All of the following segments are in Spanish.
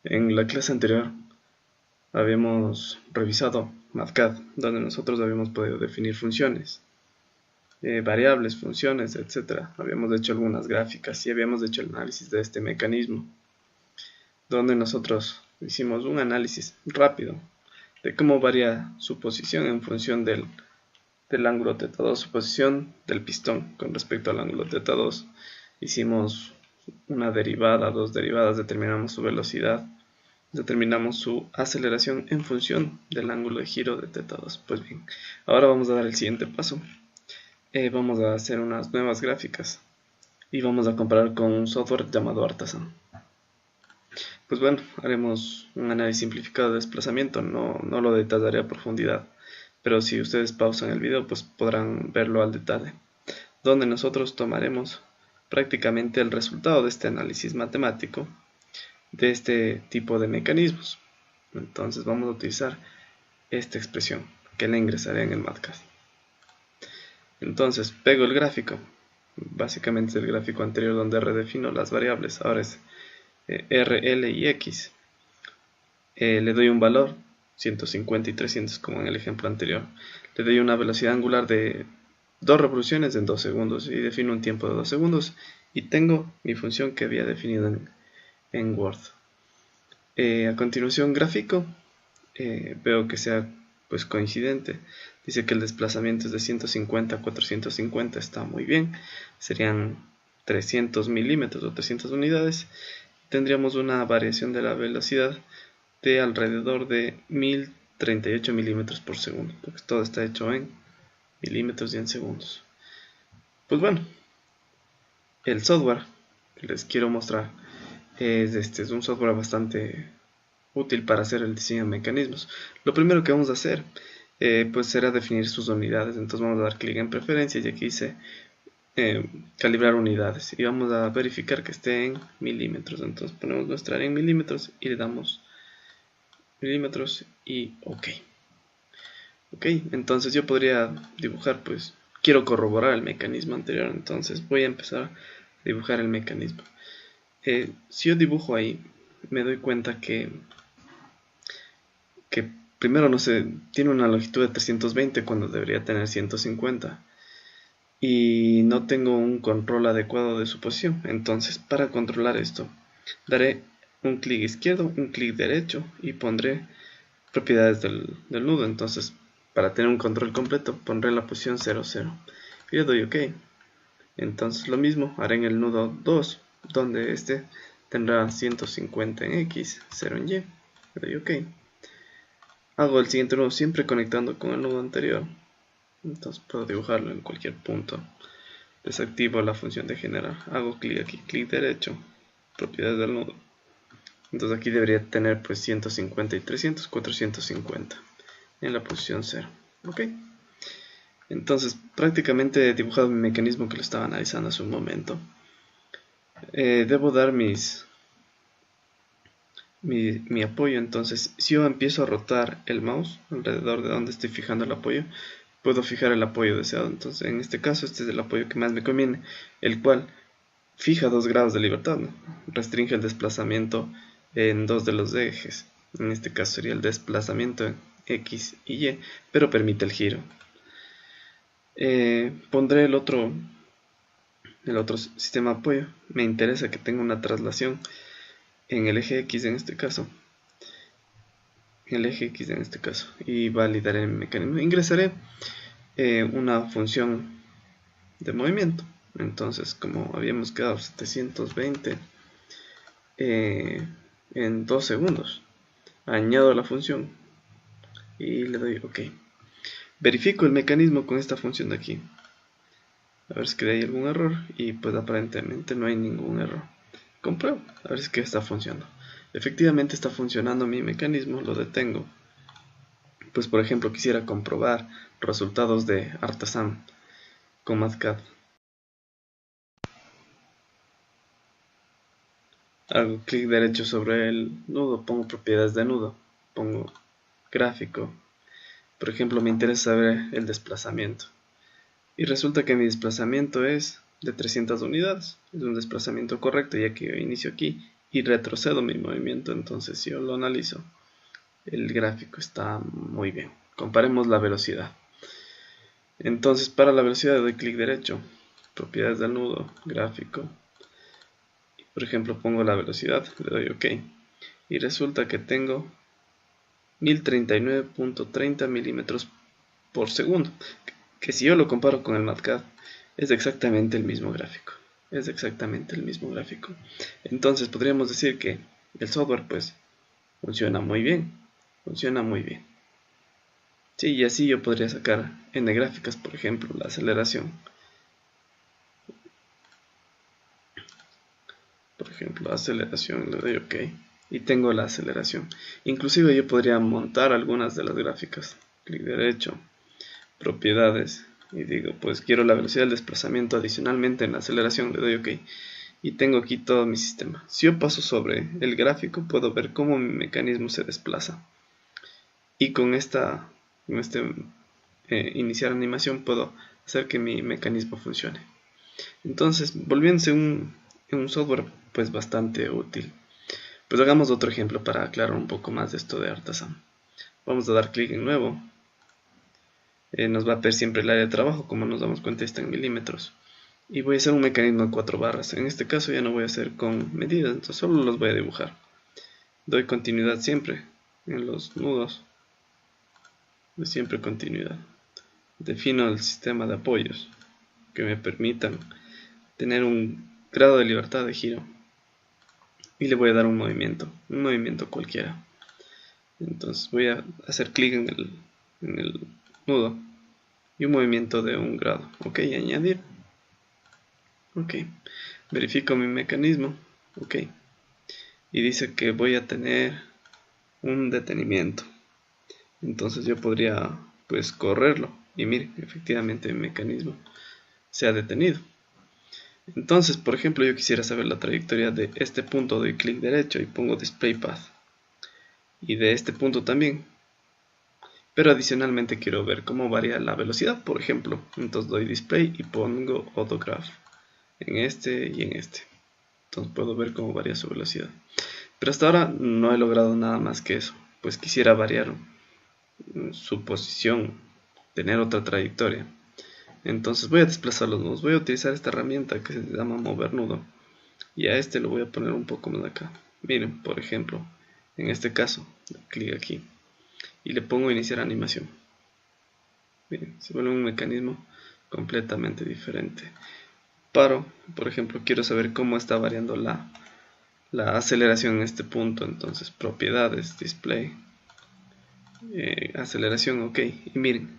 En la clase anterior habíamos revisado Mathcad, donde nosotros habíamos podido definir funciones, variables, funciones, etc. Habíamos hecho algunas gráficas y habíamos hecho el análisis de este mecanismo, donde nosotros hicimos un análisis rápido de cómo varía su posición en función del ángulo θ2, su posición del pistón con respecto al ángulo θ2. Hicimos una derivada, dos derivadas, determinamos su velocidad, determinamos su aceleración en función del ángulo de giro de θ2. Pues bien, ahora vamos a dar el siguiente paso. Vamos a hacer unas nuevas gráficas y vamos a comparar con un software llamado Artisan. Pues bueno, haremos un análisis simplificado de desplazamiento, no lo detallaré a profundidad, pero si ustedes pausan el video pues podrán verlo al detalle, donde nosotros tomaremos prácticamente el resultado de este análisis matemático de este tipo de mecanismos. Entonces vamos a utilizar esta expresión que la ingresaré en el Mathcad. Entonces pego el gráfico, básicamente es el gráfico anterior donde redefino las variables, ahora es R, L y X. Le doy un valor 150 y 300 como en el ejemplo anterior. Le doy una velocidad angular de 2 revoluciones en 2 segundos y defino un tiempo de 2 segundos y tengo mi función que había definido en Word. A continuación gráfico, veo que sea pues coincidente. Dice que el desplazamiento es de 150 a 450, está muy bien, serían 300 milímetros o 300 unidades. Tendríamos una variación de la velocidad de alrededor de 1038 milímetros por segundo, porque todo está hecho en milímetros y en segundos. Pues bueno, el software que les quiero mostrar es un software bastante útil para hacer el diseño de mecanismos. Lo primero que vamos a hacer pues será definir sus unidades. Entonces vamos a dar clic en preferencias y aquí dice calibrar unidades y vamos a verificar que esté en milímetros. Entonces ponemos nuestra área en milímetros y le damos milímetros y ok. Entonces yo podría dibujar, pues quiero corroborar el mecanismo anterior, entonces voy a empezar a dibujar el mecanismo. Si yo dibujo ahí, me doy cuenta que primero, no sé, tiene una longitud de 320 cuando debería tener 150 y no tengo un control adecuado de su posición. Entonces para controlar esto daré un clic izquierdo, un clic derecho y pondré propiedades del nudo. Entonces para tener un control completo pondré la posición 0, 0 y le doy OK. Entonces lo mismo haré en el nudo 2, donde este tendrá 150 en X, 0 en Y. Le doy OK. Hago el siguiente nudo siempre conectando con el nudo anterior. Entonces puedo dibujarlo en cualquier punto. Desactivo la función de generar. Hago clic aquí, clic derecho, propiedades del nudo. Entonces aquí debería tener pues 150 y 300, 450 en la posición 0. Ok. Entonces prácticamente he dibujado mi mecanismo que lo estaba analizando hace un momento. Debo dar mi apoyo. Entonces si yo empiezo a rotar el mouse alrededor de donde estoy fijando el apoyo, puedo fijar el apoyo deseado. Entonces en este caso este es el apoyo que más me conviene, el cual fija 2 grados de libertad, ¿no? Restringe el desplazamiento en 2 de los ejes. En este caso sería el desplazamiento en X y Y, pero permite el giro. Pondré el otro sistema de apoyo. Me interesa que tenga una traslación en el eje X en este caso. Y validaré el mecanismo. Ingresaré una función de movimiento. Entonces, como habíamos quedado 720 en 2 segundos, añado la función y le doy OK. Verifico el mecanismo con esta función de aquí, a ver si hay algún error, y pues aparentemente no hay ningún error. Compruebo, a ver si que está funcionando. Efectivamente está funcionando mi mecanismo, lo detengo. Pues por ejemplo quisiera comprobar resultados de Artisan con Mathcad. Hago clic derecho sobre el nudo, pongo propiedades de nudo, pongo gráfico. Por ejemplo, me interesa saber el desplazamiento. Y resulta que mi desplazamiento es de 300 unidades. Es un desplazamiento correcto, ya que yo inicio aquí y retrocedo mi movimiento, entonces si yo lo analizo, el gráfico está muy bien. Comparemos la velocidad. Entonces para la velocidad doy clic derecho, propiedades del nudo, gráfico, y por ejemplo pongo la velocidad, le doy OK, y resulta que tengo 1039.30 milímetros por segundo, que si yo lo comparo con el MatCAD es exactamente el mismo gráfico. Entonces podríamos decir que el software pues funciona muy bien. Sí, y así yo podría sacar n gráficas, por ejemplo, la aceleración. Por ejemplo, aceleración, le doy OK y tengo la aceleración. Inclusive yo podría montar algunas de las gráficas. Clic derecho, propiedades, y digo, pues quiero la velocidad del desplazamiento adicionalmente en la aceleración, le doy OK. Y tengo aquí todo mi sistema. Si yo paso sobre el gráfico, puedo ver cómo mi mecanismo se desplaza. Y con iniciar animación puedo hacer que mi mecanismo funcione. Entonces, volviéndose un software pues bastante útil. Pues hagamos otro ejemplo para aclarar un poco más de esto de Artisan. Vamos a dar clic en nuevo. Nos va a pedir siempre el área de trabajo, como nos damos cuenta está en milímetros. Y voy a hacer un mecanismo de 4 barras. En este caso ya no voy a hacer con medidas, entonces solo los voy a dibujar. Doy continuidad siempre en los nudos. De siempre continuidad. Defino el sistema de apoyos que me permitan tener un grado de libertad de giro. Y le voy a dar un movimiento cualquiera. Entonces voy a hacer clic en el nudo y un movimiento de 1 grado. Ok, añadir. Ok, verifico mi mecanismo. Ok, y dice que voy a tener un detenimiento. Entonces yo podría pues correrlo y miren, efectivamente mi mecanismo se ha detenido. Entonces, por ejemplo, yo quisiera saber la trayectoria de este punto, doy clic derecho y pongo Display Path. Y de este punto también. Pero adicionalmente quiero ver cómo varía la velocidad, por ejemplo. Entonces doy Display y pongo Autograph en este y en este. Entonces puedo ver cómo varía su velocidad. Pero hasta ahora no he logrado nada más que eso. Pues quisiera variar su posición, tener otra trayectoria. Entonces voy a desplazar los nudos. Voy a utilizar esta herramienta que se llama mover nudo. Y a este lo voy a poner un poco más acá. Miren, por ejemplo, en este caso, clic aquí. Y le pongo iniciar animación. Miren, se vuelve un mecanismo completamente diferente. Paro, por ejemplo, quiero saber cómo está variando la aceleración en este punto. Entonces, propiedades, display, aceleración, ok. Y miren,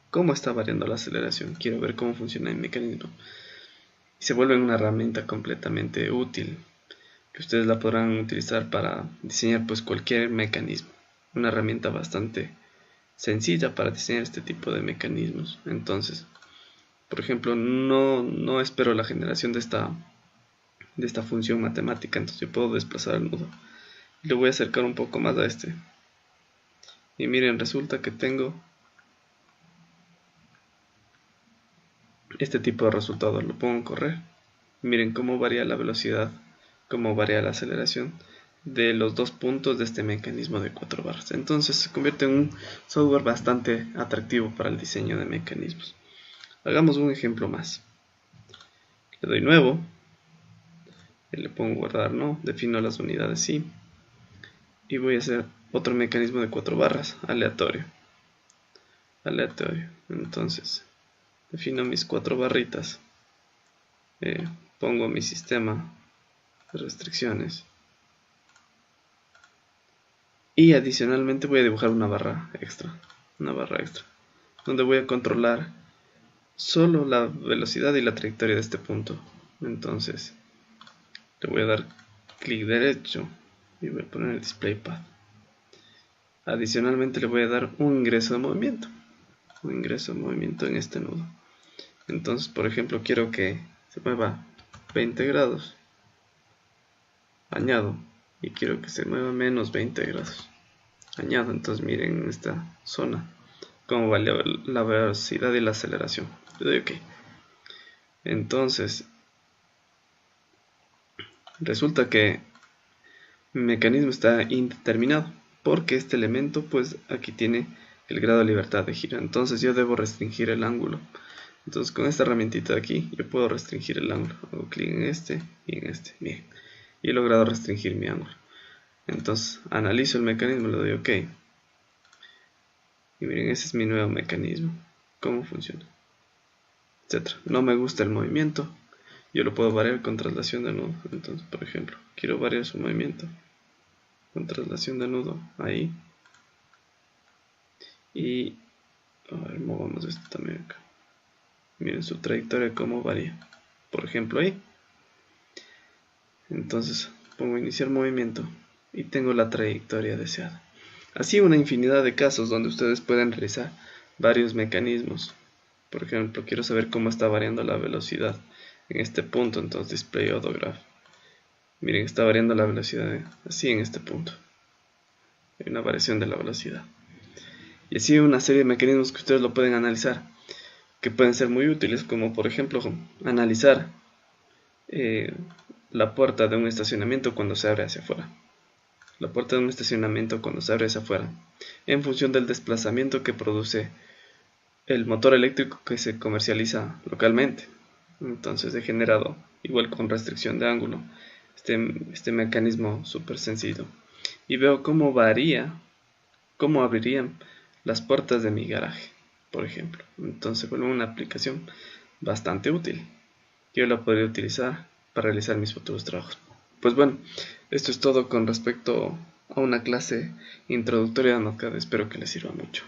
cómo está variando la aceleración. Quiero ver cómo funciona el mecanismo. Y se vuelve una herramienta completamente útil, que ustedes la podrán utilizar para diseñar pues cualquier mecanismo. Una herramienta bastante sencilla para diseñar este tipo de mecanismos. Entonces, por ejemplo, no espero la generación de esta función matemática, entonces yo puedo desplazar el nudo. Le voy a acercar un poco más a este. Y miren, resulta que tengo este tipo de resultado. Lo pongo en correr. Miren cómo varía la velocidad, cómo varía la aceleración de los dos puntos de este mecanismo de 4 barras. Entonces se convierte en un software bastante atractivo para el diseño de mecanismos. Hagamos un ejemplo más. Le doy nuevo. Le pongo guardar no. Defino las unidades sí. Y voy a hacer otro mecanismo de 4 barras. Aleatorio. Entonces defino mis 4 barritas. Pongo mi sistema de restricciones. Y adicionalmente voy a dibujar una barra extra. Donde voy a controlar solo la velocidad y la trayectoria de este punto. Entonces le voy a dar clic derecho y voy a poner el display path. Adicionalmente le voy a dar un ingreso de movimiento. En este nudo. Entonces, por ejemplo, quiero que se mueva 20 grados. Añado. Y quiero que se mueva menos 20 grados. Añado. Entonces miren en esta zona cómo va la velocidad y la aceleración. Le doy OK. Entonces resulta que Mi mecanismo está indeterminado porque este elemento pues aquí tiene el grado de libertad de giro, entonces yo debo restringir el ángulo. Entonces con esta herramientita de aquí yo puedo restringir el ángulo. Hago clic en este y en este. Bien. Y he logrado restringir mi ángulo. Entonces analizo el mecanismo, le doy OK. Y miren, ese es mi nuevo mecanismo. ¿Cómo funciona? Etcétera. No me gusta el movimiento. Yo lo puedo variar con traslación de nudo. Entonces, por ejemplo, quiero variar su movimiento con traslación de nudo. Ahí. Y a ver, movamos esto también acá. Miren su trayectoria cómo varía. Por ejemplo, ahí. Entonces pongo iniciar movimiento y tengo la trayectoria deseada. Así una infinidad de casos donde ustedes pueden realizar varios mecanismos. Por ejemplo, quiero saber cómo está variando la velocidad en este punto, entonces display autograph. Miren, está variando la velocidad así en este punto. Hay una variación de la velocidad. Y así una serie de mecanismos que ustedes lo pueden analizar, que pueden ser muy útiles, como por ejemplo analizar la puerta de un estacionamiento cuando se abre hacia afuera. La puerta de un estacionamiento cuando se abre hacia afuera, en función del desplazamiento que produce el motor eléctrico que se comercializa localmente. Entonces he generado, igual con restricción de ángulo, este mecanismo súper sencillo. Y veo cómo varía, cómo abrirían las puertas de mi garaje, por ejemplo. Entonces vuelve una aplicación bastante útil. Yo la podría utilizar para realizar mis futuros trabajos. Pues bueno, esto es todo con respecto a una clase introductoria de AutoCAD. Espero que les sirva mucho.